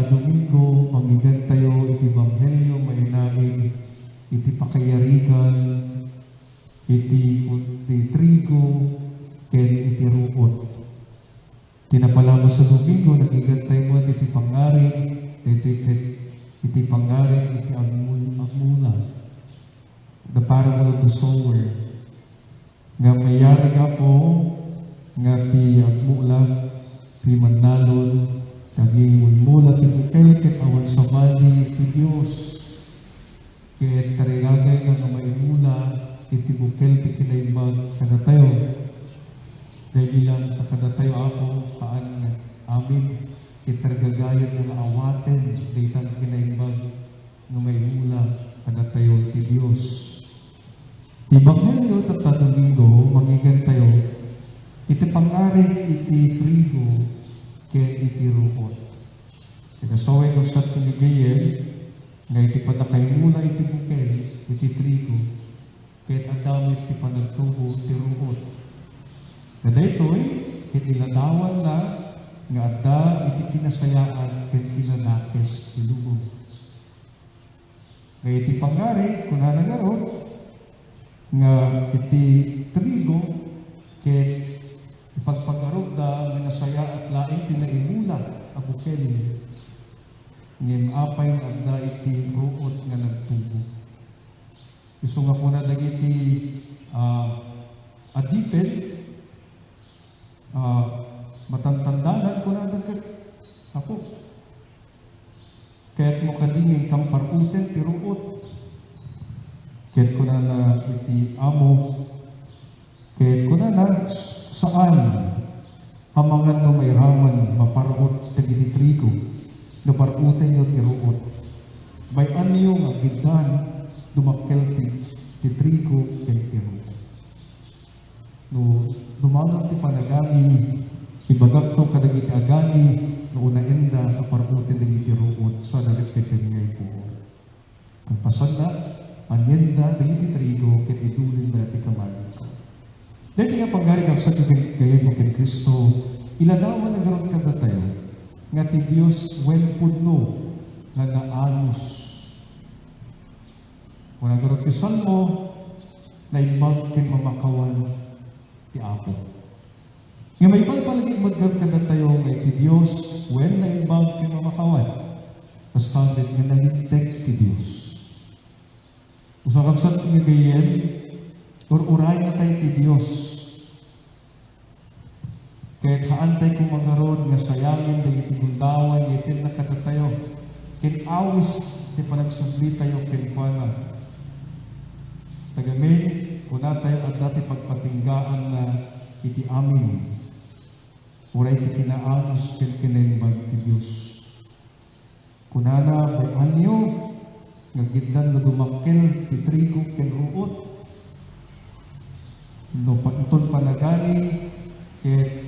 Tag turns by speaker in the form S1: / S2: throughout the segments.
S1: Domingo, mangigan tayo iti Ebanghelyo, mainaig, iti pakayarigan, iti trigo, ken iti ruot. Tinapalamo sa Domingo, nagigan tayo mo iti pangaring, iti pangaring, iti agmula. The parable of the sower. Nga mayari nga po, nga ti agmula, ti manalon, kaging mula ti bukel, ket awan sa bali ti Diyos. Ket tarigagay nga maimula, iti bukel, ti kinaimbag, kada tayo. Dahil lang, kada tayo ako, kaan amin, ket tarigagayan nga awaten, dahil ang kinaimbag, nga maimula, kada tayo ti Diyos. Ebanghelyo tapta Domingo, mangigan tayo, iti pangaring, iti trigo, ken iti ruot. Kinasaway kong sa tinigayen, nga iti panakaymula iti bukel, iti trigo, ken adamit iti panagtubo, iti ruot. Kada ito'y, iti ladawan na, nga adda iti kinasayaan, ken kinanakes ilubog. Nga iti pangaring, kunana nga rod, nga iti trigo, ken ipagpagarog da nga nasaya at laing tinaimula a bukel. Ngem apay nga adda iti ruot nga nagtubo. Isu nga kuna dagiti adipel matantandanan kuna dagat ako. Kaya't mo kadingin kamparuten ti ruot. Kaya't kuna na iti amo. Kaya't kuna na saan amangan no may raman maparot tagiti trigo na paruten yung tiruot. Bayan niyo nga gidan dumakkel ti trigo kay tiruot. No dumanong ti panagani ibagak to kadagiti agani no unaenda na paruten dagiti tiruot sa naripeten ngay po. Kung pasan na anyenda dagiti trigo ket idulin na ti kamali ko. Dahil nga panggari kang sa kagayag mo kay Kristo, iladawan na garon kada tayo, nga ti Diyos wen pudno nga naanos. Kung nagaron kisan mo, na ibag ken mamakawan ti Apo. Nga may palpalagin maggaron kada tayo, nga ti Diyos wen na ibag ken mamakawan. Mas founded nga nalintek ti Diyos. Usakang sa kagayag, uray na tayo ti Diyos. Kahit haantay kong magaron nga sayangin, dagiti gundaway, itin na katatayo. Kinawis, ti panagsubli tayo, kinkwana. Tagamin, kuna tayo at dati pagpatinggaan na iti amin. Uray ti kinaanos, kinaimbag ti Diyos. Kuna na, bayan niyo, ngagitdan na dumakil, ti trigo, kinruot. No, pagton panagani, ket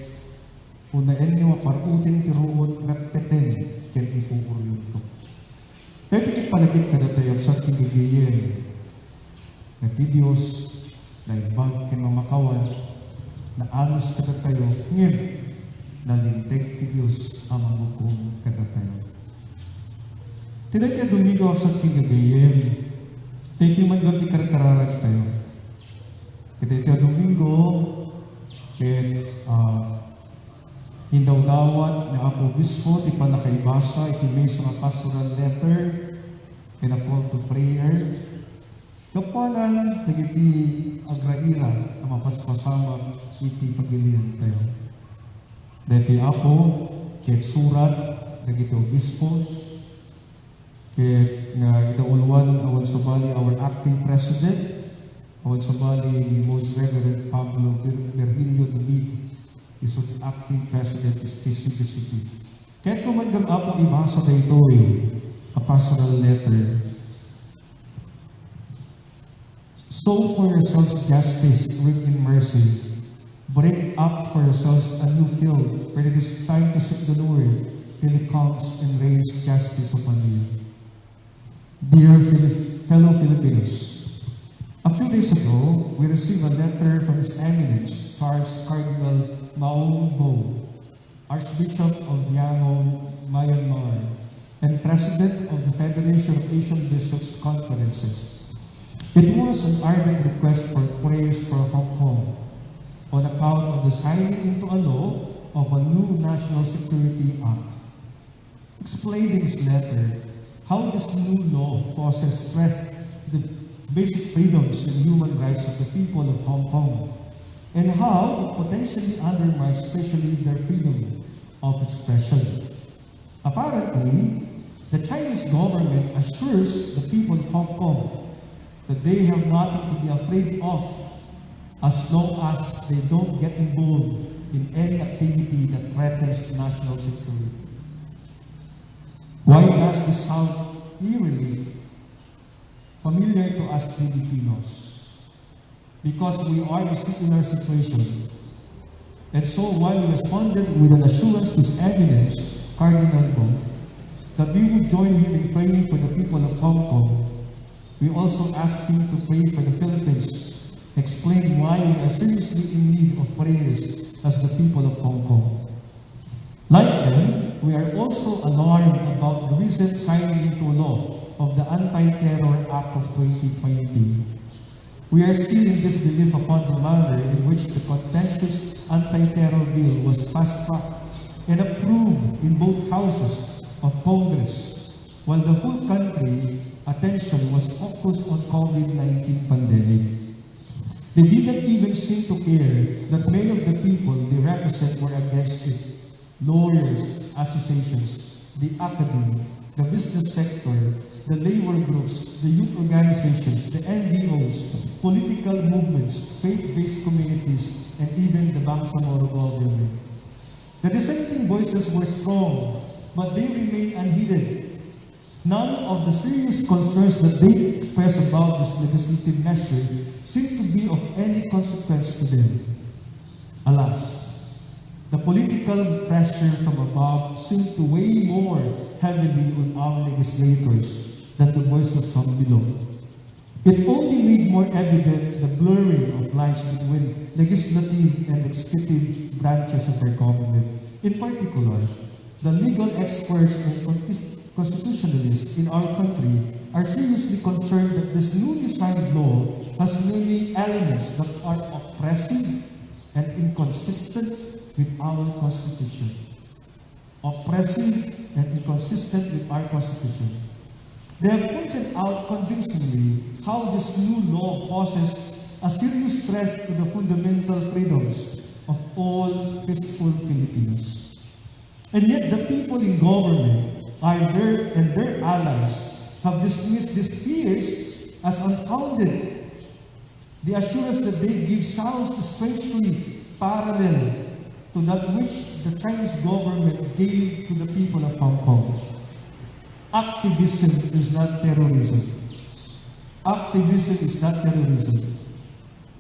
S1: unaen niyo parutin ti ruot nagpeten ken ipuuryon to. Kaya tikit palagit kada tayo sa tigigiyen na ti Diyos na ibag ken mamakawan na anos kada tayo ngem nalinteg ti Diyos ang mamukom kada tayo. Tiday kaya Domingo sa tigigiyen, tayo man doon ikarkararag tayo. Tiday kaya Domingo, ket hindawdawat nga Apo Bispo, ti panakaibasa, iti may sa pastoral letter, and a call to prayer. Kapanan, nagiti agraira, na mapaspasama, iti pagilihan tayo. Dati Apo, ket surat, nagiti Obispo, ket nga idaulwan, awan sa bali, our acting president, awan sa bali, Most Reverend Pablo Virgilio de is of acting president is PCBCP. Kaya kung man Apo ibasa na ito a pastoral letter. Sow for yourselves justice, reap in mercy. Break up for yourselves a new field, where it is time to seek the Lord till He comes and rains justice upon you. Dear fellow Filipinos, a few days ago, we received a letter from His Eminence, Charles Cardinal Maung Bo, Archbishop of Yangon, Myanmar, and President of the Federation of Asian Bishops Conferences. It was an ardent request for prayers for Hong Kong on account of the signing into a law of a new National Security Act. Explained in his letter how this new law poses threat to the basic freedoms and human rights of the people of Hong Kong, and how it potentially undermines especially their freedom of expression. Apparently, the Chinese government assures the people of Hong Kong that they have nothing to be afraid of as long as they don't get involved in any activity that threatens national security. Why does this sound eerily familiar to us Filipinos? Because we are in a similar situation. And so while we responded with an assurance to His Eminence, Cardinal Bong, that we would join him in praying for the people of Hong Kong, we also asked him to pray for the Philippines, explain why we are seriously in need of prayers as the people of Hong Kong. Like them, we are also alarmed about the recent signing into law of the Anti-Terror Act of 2020. We are still in disbelief upon the manner in which the contentious anti-terror bill was fast-tracked and approved in both houses of Congress, while the whole country attention was focused on COVID-19 pandemic. They didn't even seem to care that many of the people they represent were against it. Lawyers, associations, the academy, the business sector, the labor groups, the youth organizations, the NGOs, political movements, faith-based communities, and even the Bangsamoro government. The dissenting voices were strong, but they remained unheeded. None of the serious concerns that they expressed about this legislative measure seemed to be of any consequence to them. Alas, the political pressure from above seemed to weigh more heavily on our legislators than the voices from below. It only made more evident the blurring of lines between legislative and executive branches of our government. In particular, the legal experts and constitutionalists in our country are seriously concerned that this newly signed law has many elements that are oppressive and inconsistent with our Constitution. Oppressive and inconsistent with our Constitution. They have pointed out convincingly how this new law poses a serious threat to the fundamental freedoms of all peaceful Filipinos. And yet the people in government and their allies have dismissed these fears as unfounded. The assurance that they give sounds strangely parallel to that which the Chinese government gave to the people of Hong Kong. Activism is not terrorism. Activism is not terrorism.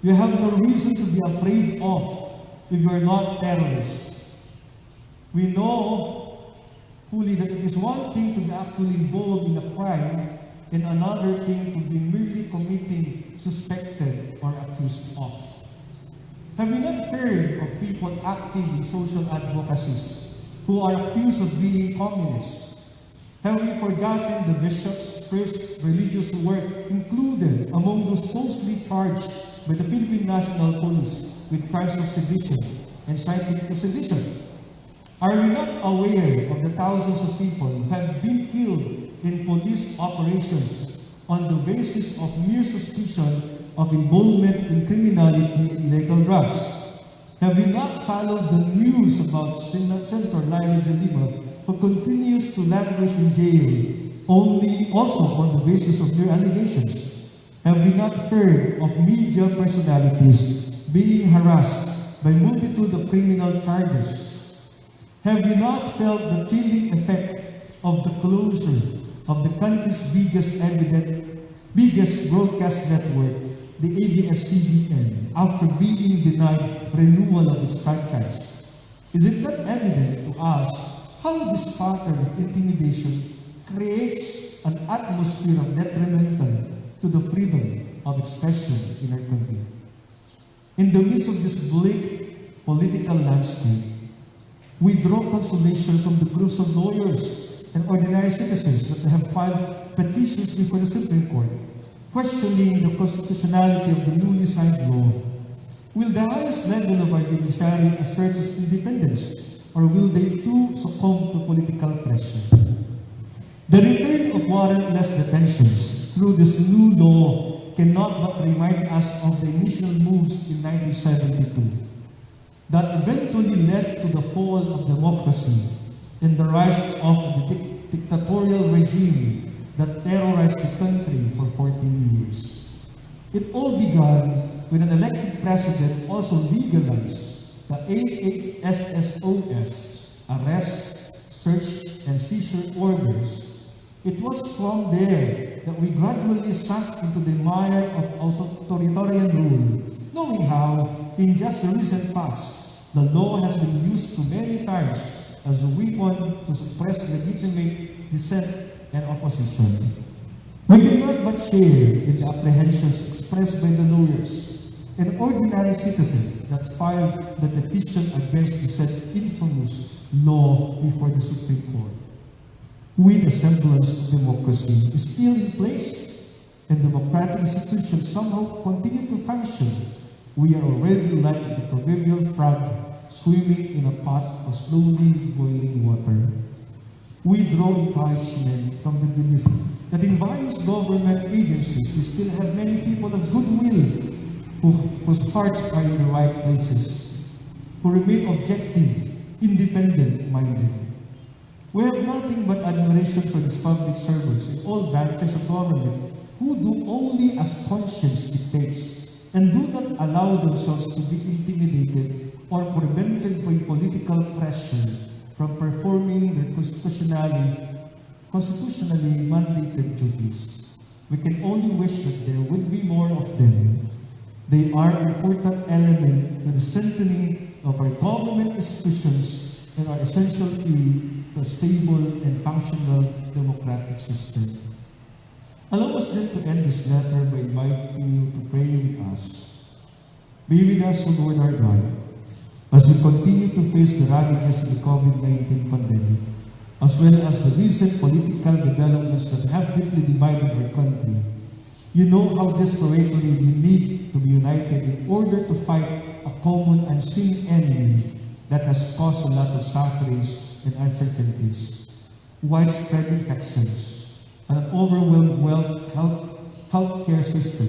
S1: You have no reason to be afraid of if you are not terrorists. We know fully that it is one thing to be actually involved in a crime and another thing to be merely committing suspected or accused of. Have we not heard of people active in social advocacies who are accused of being communists? Have we forgotten the bishops' first religious work included among those falsely charged by the Philippine National Police with crimes of sedition and citing to sedition? Are we not aware of the thousands of people who have been killed in police operations on the basis of mere suspicion of involvement in criminality and illegal drugs? Have we not followed the news about Senator Laila de Lima, who continues to languish in jail only also on the basis of their allegations? Have we not heard of media personalities being harassed by multitude of criminal charges? Have we not felt the chilling effect of the closure of the country's biggest broadcast network, the ABS-CBN, after being denied renewal of its franchise? Is it not evident to us how this pattern of intimidation creates an atmosphere of detrimental to the freedom of expression in our country? In the midst of this bleak political landscape, we draw consolation from the groups of lawyers and ordinary citizens that have filed petitions before the Supreme Court, questioning the constitutionality of the newly signed law. Will the highest level of our judiciary assert its independence, or will they too succumb to political pressure? The return of warrantless detentions through this new law cannot but remind us of the initial moves in 1972 that eventually led to the fall of democracy and the rise of the dictatorial regime that terrorized the country for 14 years. It all began when an elected president also legalized the ASSOS, arrest, search, and seizure orders. It was from there that we gradually sank into the mire of authoritarian rule, knowing how, in just the recent past, the law has been used too many times as a weapon to suppress legitimate dissent and opposition. We cannot but share in the apprehensions expressed by the lawyers and ordinary citizens that filed the petition against the said infamous law before the Supreme Court. With the semblance of democracy is still in place and democratic institutions somehow continue to function, we are already like the proverbial frog swimming in a pot of slowly boiling water. We draw encouragement from the belief that in various government agencies we still have many people of goodwill whose hearts are in the right places, who remain objective, independent-minded. We have nothing but admiration for these public servants in all branches of government who do only as conscience dictates and do not allow themselves to be intimidated or prevented by political pressure from performing their constitutionally mandated duties. We can only wish that there would be more of them. They are an important element to the strengthening of our government institutions and are essential key to a stable and functional democratic system. Allow us then to end this letter by inviting you to pray with us. Be with us, O Lord our God, as we continue to face the ravages of the COVID-19 pandemic, as well as the recent political developments that have deeply divided our country. You know how desperately we need to be united in order to fight a common unseen enemy that has caused a lot of sufferings and uncertainties, widespread infections, an overwhelmed healthcare system,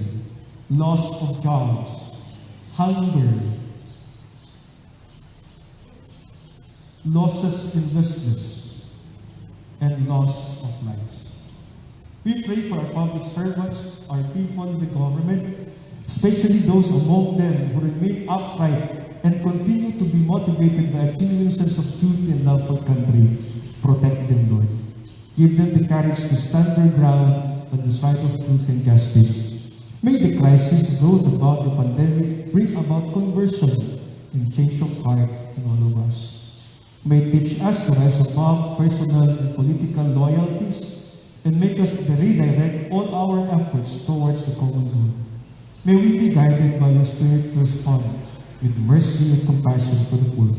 S1: loss of jobs, hunger, losses in business, and loss of lives. We pray for our public servants, our people in the government, especially those among them who remain upright and continue to be motivated by a genuine sense of duty and love for country. Protect them, Lord. Give them the courage to stand their ground on the side of truth and justice. May the crisis brought about the pandemic bring about conversion and change of heart in all of us. May it teach us to rise above personal and political loyalties and make us redirect all our efforts towards the common good. May we be guided by your Spirit to respond with mercy and compassion for the poor,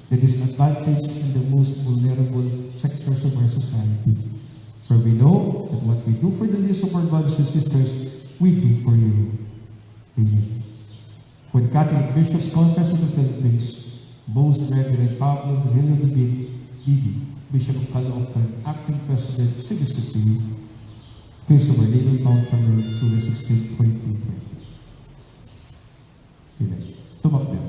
S1: the disadvantaged and the most vulnerable sectors of our society. For we know that what we do for the least of our brothers and sisters, we do for you. Amen. For the Catholic Bishops' Conference of the Philippines, Most Reverend Pablo Villaverde, D.D., Bishop of Caloocan, Acting President, CDCP, please of our legal count number 216.220. Amen. Tumakbo.